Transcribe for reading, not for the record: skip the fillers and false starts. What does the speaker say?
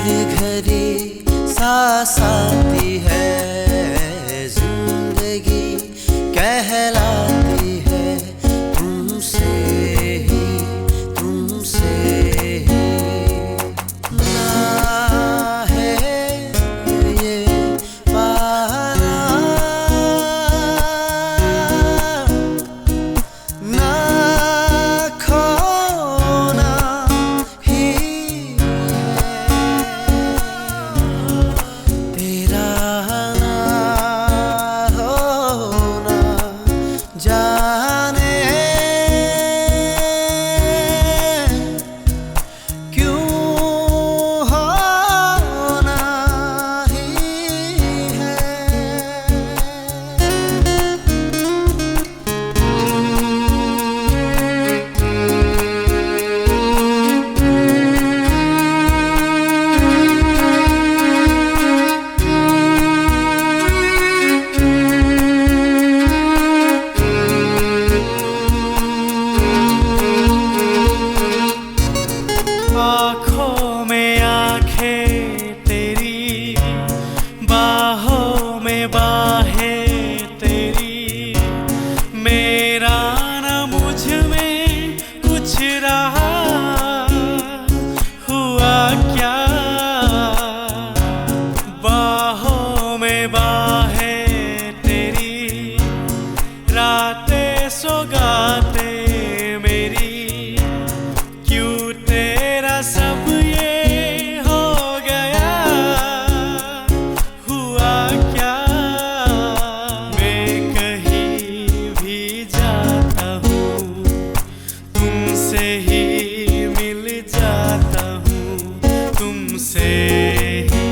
घड़ी सांस आती है, जिंदगी कहलाती है तुमसे ही, तुमसे ही। ना है ये वादा, ना खोना ही तेरा ना होना जाने क्यों होना ही है। आँखों में आँखें तेरी, बाहों में बाहें तेरी, मेरा न मुझ में कुछ रहा, हुआ क्या। बाहों में बाहें तेरी, रातें सौगातें मेरी, क्यों तेरा सब ये हो गया, हुआ क्या। मैं कहीं भी जाता हूँ, तुमसे ही मिल जाता हूँ, तुमसे ही